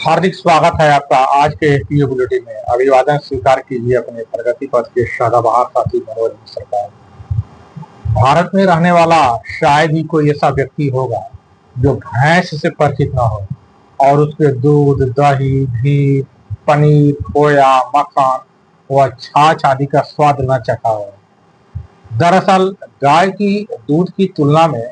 हार्दिक स्वागत है आपका आज के वीडियो बुलेटिन में। अभिवादन स्वीकार कीजिए अपने प्रगति पथ के सदाबहार साथी मनोज मिश्र का। भारत में रहने वाला शायद ही कोई ऐसा व्यक्ति होगा जो भैंस से परिचित न हो और उसके दूध, दही, घी, पनीर, खोया, मक्खन व छाछ आदि का स्वाद न चखा हो। दरअसल गाय की दूध की तुलना में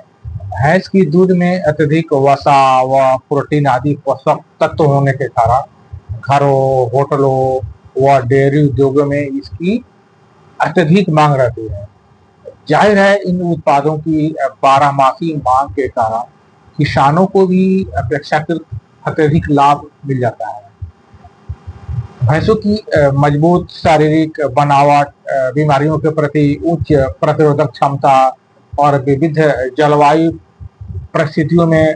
भैंस की दूध में अत्यधिक वसा व प्रोटीन आदि पोषक तत्व होने के कारण घरों, होटलों व डेयरी उद्योगों में इसकी अत्यधिक मांग रहती है। जाहिर है, इन उत्पादों की बारहमासी मांग के कारण किसानों को भी अपेक्षाकृत अत्यधिक लाभ मिल जाता है। भैंसों की मजबूत शारीरिक बनावट, बीमारियों के प्रति उच्च प्रतिरोधक क्षमता और विविध जलवायु परिस्थितियों में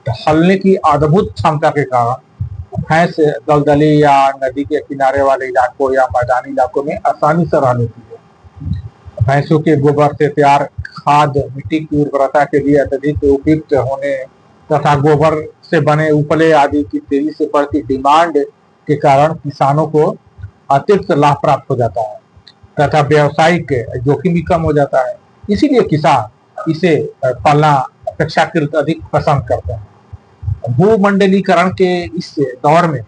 ढलने की अद्भुत क्षमता के कारण भैंस दलदली या नदी के किनारे वाले इलाकों या मैदानी इलाकों में आसानी से रह लेती है। भैंसों के गोबर से तैयार खाद मिट्टी की उर्वरता के लिए अत्यधिक उपयुक्त होने तथा गोबर से बने उपले आदि की तेजी से बढ़ती डिमांड के कारण किसानों को अतिरिक्त लाभ प्राप्त हो जाता है तथा व्यावसायिक जोखिम भी कम हो जाता है। इसीलिए किसान इसे पालना अपेक्षाकृत अधिक पसंद करते हैं। भूमंडलीकरण के इस दौर में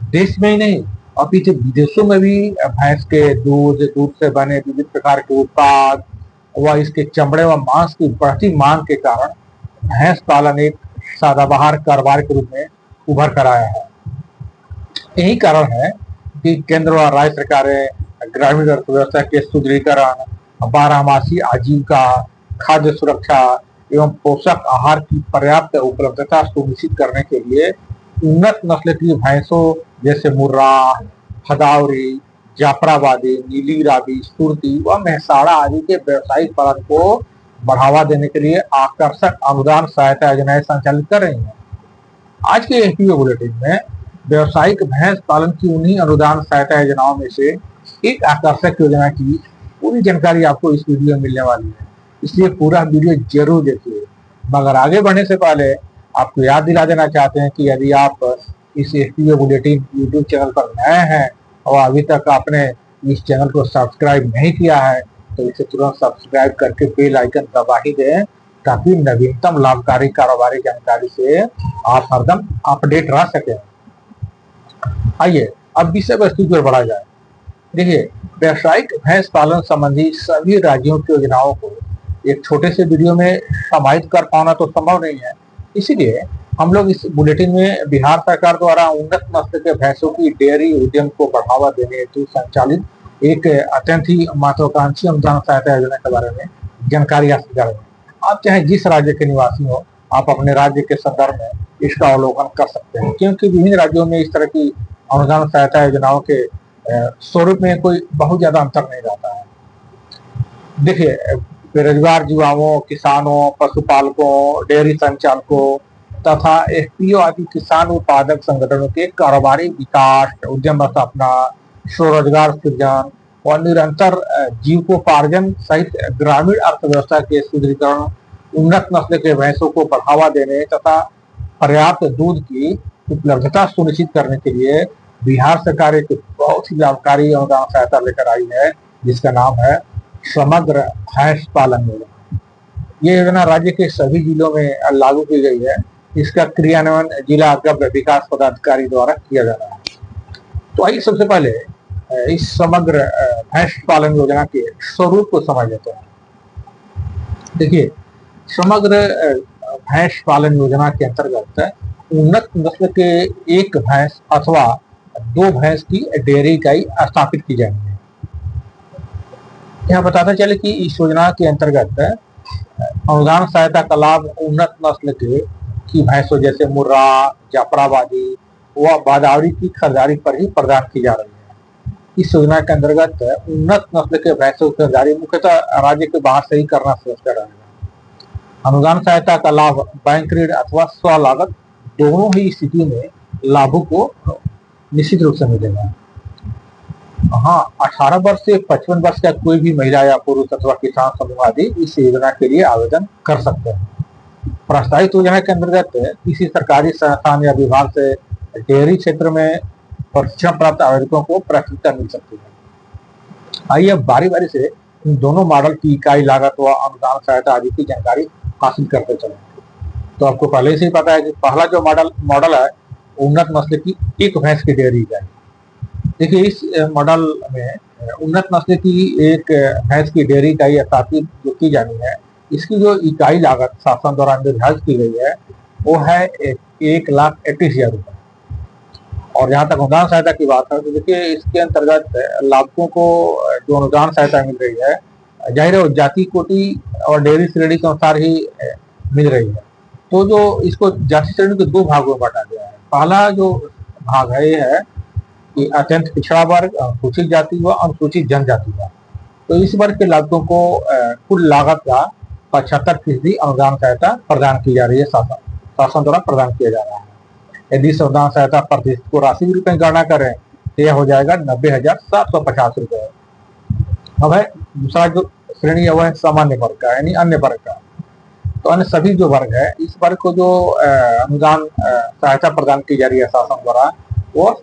देश में ही नहीं अपितु विदेशों में भी भैंस के दूध से बने विविध प्रकार के उत्पाद व इसके चमड़े व मांस की बढ़ती मांग के कारण भैंस पालन एक सदाबहार कारोबार के रूप में उभर कर आया है। यही कारण है कि केंद्र व राज्य सरकारें ग्रामीण अर्थव्यवस्था के सुदृढ़ीकरण, बारहमासी आजीविका, खाद्य सुरक्षा एवं पोषक आहार की पर्याप्त उपलब्धता सुनिश्चित करने के लिए उन्नत नस्ल की भैंसों जैसे मुर्रा, भदावरी, जाफराबादी, नीली रावी, सुरती व मेहसाणा आदि के व्यावसायिक पालन को बढ़ावा देने के लिए आकर्षक अनुदान सहायता योजनाएं संचालित कर रही हैं। आज के वीडियो बुलेटिन में व्यावसायिक भैंस पालन की उन्हीं अनुदान सहायता योजनाओं में से एक आकर्षक योजना की पूरी जानकारी आपको इस वीडियो में मिलने वाली है, इसलिए पूरा वीडियो जरूर देखिए। मगर आगे बढ़ने से पहले आपको याद दिला देना चाहते हैं कि यदि आप इस वीडियो बुलेटिन यूट्यूब चैनल पर नए हैं और अभी तक आपने इस चैनल को सब्सक्राइब नहीं किया है तो इसे तुरंत सब्सक्राइब करके बेल आइकन दबा ही दें ताकि नवीनतम लाभकारी कारोबारी जानकारी से आप हरदम अपडेट रह सकें। आइए अब विषय वस्तु की ओर बढ़ा जाए। देखिए, व्यावसायिक भैंस पालन संबंधी सभी राज्यों की योजनाओं को एक छोटे से वीडियो में समाहित कर पाना तो संभव नहीं है। इसीलिए हम लोग इस बुलेटिन में बिहार सरकार द्वारा उन्नत नस्ल के भैंसों की डेयरी उद्यम को बढ़ावा देने हेतु संचालित एक अत्यंत ही महत्वाकांक्षी अनुदान सहायता योजना के बारे में जानकारी हासिल करेंगे। आप चाहे जिस राज्य के निवासी हो, आप अपने राज्य के संदर्भ में इसका अवलोकन कर सकते हैं, क्योंकि विभिन्न राज्यों में इस तरह की अनुदान सहायता योजनाओं के स्वरूप में कोई बहुत ज्यादा अंतर नहीं रहता है। देखिए, बेरोजगार युवाओं, किसानों, पशुपालकों, डेयरी संचालकों तथा एफपीओ आदि किसान उत्पादक संगठनों के कारोबारी विकास, उद्यम स्थापना, स्वरोजगार सृजन और निरंतर जीविकोपार्जन सहित ग्रामीण अर्थव्यवस्था के सुदृढ़ीकरण, उन्नत नस्ल के भैंसों को बढ़ावा देने तथा पर्याप्त दूध की उपलब्धता सुनिश्चित करने के लिए बिहार सरकार एक बहुत ही लाभकारी अनुदान सहायता लेकर आई है, जिसका नाम है समग्र भैंस पालन योजना। ये योजना राज्य के सभी जिलों में लागू की गई है। इसका क्रियान्वयन जिला गव्य विकास पदाधिकारी द्वारा किया जा रहा है। तो आइए सबसे पहले इस समग्र भैंस पालन योजना के स्वरूप को समझ लेते हैं। देखिए, समग्र भैंस पालन योजना के अंतर्गत उन्नत नस्ल के एक भैंस अथवा दो भैंस की डेयरी इकाई स्थापित की जाएगी। यहाँ बताते चले कि इस योजना के अंतर्गत अनुदान सहायता का लाभ उन्नत नस्ल की भैंसों जैसे मुर्रा, जाफराबादी व बादावरी की खरीदारी पर ही प्रदान की जा रही है। इस योजना के अंतर्गत उन्नत नस्ल के भैंसों की खरीदारी मुख्यतः राज्य के बाहर से ही करना सुनिश्चित रहेगा। अनुदान सहायता का लाभ बैंक ऋण अथवा स्वलागत दोनों ही स्थिति में लाभों को निश्चित रूप से मिलेगा। हाँ, 18 वर्ष से 55 वर्ष का कोई भी महिला या पुरुष अथवा किसान समूह आदि इस योजना के लिए आवेदन कर सकते हैं। प्रस्तावित योजना के अंतर्गत किसी सरकारी संस्थान या विभाग से डेयरी क्षेत्र में प्रशिक्षण प्राप्त आवेदकों को प्राथमिकता मिल सकती है। आइए अब बारी बारी से इन दोनों मॉडल की इकाई लागत व अनुदान सहायता आदि की जानकारी हासिल करते चले। तो आपको पहले से ही पता है कि पहला जो मॉडल है उन्नत नस्ल की एक भैंस की डेयरी इकाई। देखिए इस मॉडल में उन्नत नस्ल की एक भैंस की डेयरी इकाई स्थापित जो की जानी है, इसकी जो इकाई लागत शासन द्वारा निर्धारित की गई है वो है 1,31,000 रुपए। और जहाँ तक अनुदान सहायता की बात है तो देखिए इसके अंतर्गत लाभुकों को जो अनुदान सहायता मिल रही है, जाहिर है जाति कोटि और डेयरी श्रेणी के अनुसार ही मिल रही है। तो जो इसको जाति श्रेणी के दो भागों में बांटा गया है। पहला जो भाग है ये है कि अत्यंत पिछड़ा वर्ग, अनुसूचित जाति व अनुसूचित जनजाति का। तो इस वर्ग के लाभुकों को कुल लागत का 75% अनुदान सहायता प्रदान की जा रही है, शासन द्वारा प्रदान किया जा रहा है। यदि इस अनुदान सहायता प्रतिशत को राशि के रूप में गणना करें तो यह हो जाएगा 90,750 रुपए। अब है दूसरा जो श्रेणी है वह है सामान्य वर्ग का, यानी अन्य वर्ग का। तो अन्य सभी जो वर्ग है, इस वर्ग को जो अनुदान सहायता प्रदान की जा रही है शासन द्वारा, वो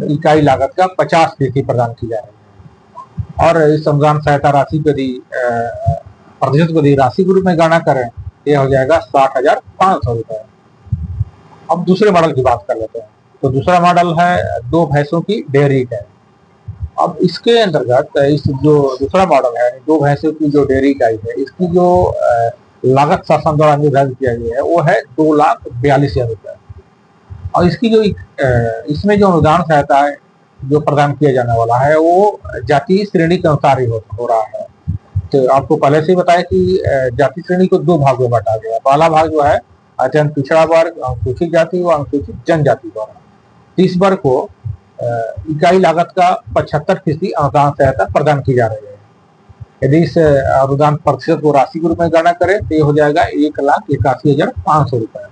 इकाई लागत का 50% प्रदान की जा रही है। और इस अनुदान सहायता राशि को यदि प्रतिशत को यदि राशि के रूप में गणना करें तो यह हो जाएगा 60,500 रुपए। अब दूसरे मॉडल की बात कर लेते हैं। तो दूसरा मॉडल है दो भैंसों की डेयरी इकाई। अब इसके अंतर्गत इस जो दूसरा मॉडल है दो भैंसों की जो डेयरी इकाई है, इसकी जो लागत शासन द्वारा निर्धारित किया गया है वो है 2,42,000 रुपए। और इसकी जो इसमें जो अनुदान सहायता है जो प्रदान किया जाने वाला है वो जाति श्रेणी के अनुसार ही हो रहा है। तो आपको पहले से ही बताया कि जाति श्रेणी को दो भागों में बांटा गया। पहला भाग जो है अत्यंत पिछड़ा वर्ग, अनुसूचित जाति व अनुसूचित जनजाति द्वारा। इस वर्ग को इकाई लागत का 75% अनुदान सहायता प्रदान की जा रही है। यदि इस अनुदान प्रतिशत को राशि के रूप में गणना करें तो ये हो जाएगा 1,81,500 रुपए।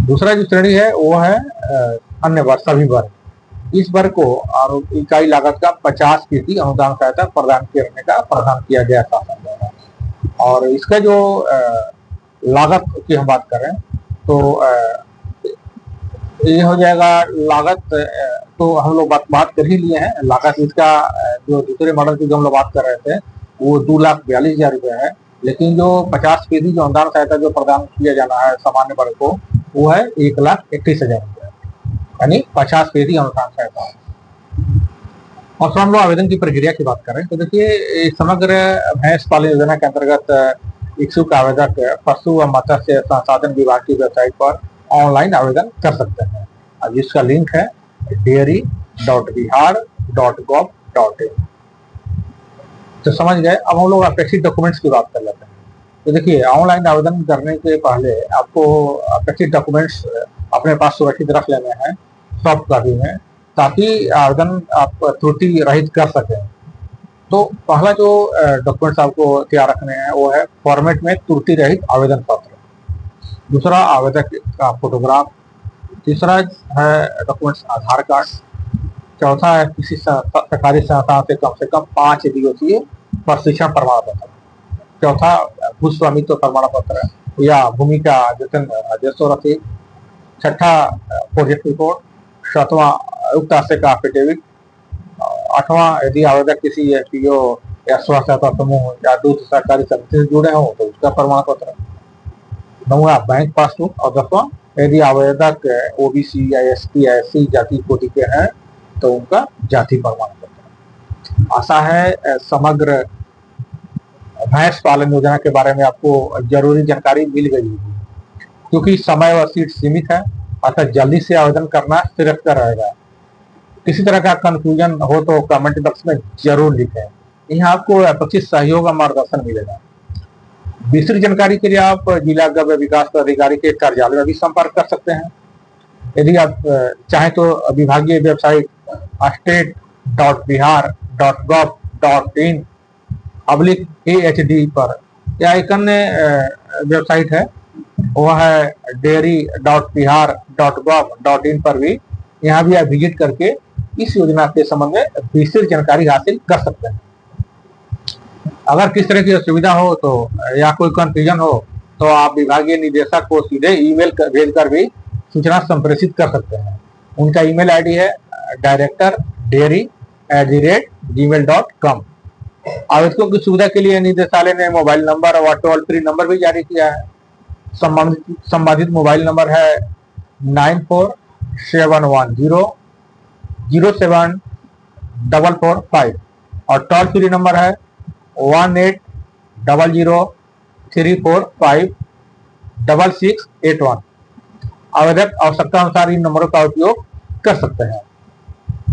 दूसरा जो श्रेणी है वो है अन्य वर्ग, सभी वर्ग। इस वर्ग को इकाई लागत का 50% अनुदान सहायता प्रदान करने का प्रावधान किया गया शासन द्वारा। और इसका जो लागत की हम बात करें तो ये हो जाएगा लागत, तो हम लोग बात कर ही लिए हैं। लागत इसका जो दूसरे मॉडल की जो हम लोग बात कर रहे थे वो 2,42,000 रुपए है, लेकिन जो 50% जो अनुदान सहायता जो प्रदान किया जाना है सामान्य वर्ग को वो है 1,31,000 रुपए, यानी 50% अनुदान सहायता है। और हम लोग आवेदन की प्रक्रिया की बात करें तो देखिए समग्र भैंस पालन योजना के अंतर्गत इच्छुक आवेदक पशु व मत्स्य संसाधन विभाग की वेबसाइट पर ऑनलाइन आवेदन कर सकते हैं, जिसका लिंक है dairy.bihar.gov.in। तो समझ गए। अब हम लोग अपेक्षित डॉक्यूमेंट्स की बात कर लेते हैं। तो देखिए ऑनलाइन आवेदन करने के पहले आपको अपेक्षित डॉक्यूमेंट्स अपने पास सुरक्षित रख लेने हैं सॉफ्ट कॉपी में, ताकि आवेदन आप त्रुटि रहित कर सकें। तो पहला जो डॉक्यूमेंट्स आपको तैयार रखने हैं वो है फॉर्मेट में त्रुटि रहित आवेदन पत्र, दूसरा आवेदक का फोटोग्राफ, तीसरा है डॉक्यूमेंट्स आधार कार्ड, चौथा है किसी सरकारी संस्था से कम 5 दिवसीय प्रशिक्षण प्रमाण पत्र, चौथा भू स्वामित्व प्रमाण पत्र या भूमि का राजस्व रसीद, छठा प्रोजेक्ट रिपोर्ट, सातवां उक्त आशय का एफिडेविट, आठवां यदि आवेदक किसी एफपीओ या स्व सहायता समूह या दूसरी सरकारी समिति से जुड़े हों तो उसका प्रमाण पत्र, नौवां बैंक पासबुक, और 10वां यदि आवेदक ओबीसी या एसटी या एससी जाति कोटि के हैं तो उनका जाति प्रमाण पत्र। आशा है समग्र भैंस पालन योजना के बारे में आपको जरूरी जानकारी मिल गई होगी। क्योंकि समय और सीट सीमित है, अतः जल्दी से आवेदन करना श्रेयस्कर रहेगा। किसी तरह का कंफ्यूजन हो तो कमेंट बॉक्स में जरूर लिखें, यहाँ आपको अपेक्षित सहयोग और मार्गदर्शन मिलेगा। विस्तृत जानकारी के लिए आप जिला गव्य विकास पदाधिकारी के कार्यालय में भी संपर्क कर सकते हैं। यदि आप चाहें तो विभागीय वेबसाइट state.bihar.gov.in/AHD पर या एक अन्य वेबसाइट है वह है dairy.bihar.gov.in पर भी, यहाँ भी आप विजिट करके इस योजना के संबंध में विस्तृत जानकारी हासिल कर सकते हैं। अगर किस तरह की असुविधा हो तो या कोई कंफ्यूजन हो तो आप विभागीय निदेशक को सीधे ईमेल भेजकर भी सूचना संप्रेषित कर सकते हैं। उनका ईमेल आईडी है directordairy@gmail.com। आवेदकों की सुविधा के लिए निदेशालय ने मोबाइल नंबर और टोल फ्री नंबर भी जारी किया है। संबंधित मोबाइल नंबर है 9471007445 और टोल फ्री नंबर है 1800345681। आवेदक आवश्यकता अनुसार इन नंबरों का उपयोग कर सकते हैं।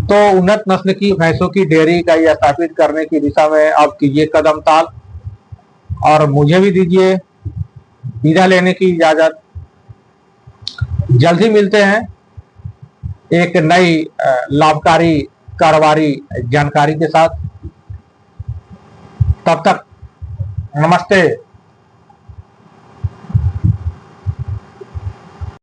तो उन्नत नस्ल की भैंसों की डेयरी इकाई स्थापित करने की दिशा में अब कीजिए कदम ताल और मुझे भी दीजिए विदा लेने की इजाजत। जल्द ही मिलते हैं एक नई लाभकारी कारोबारी जानकारी के साथ। तब तक नमस्ते।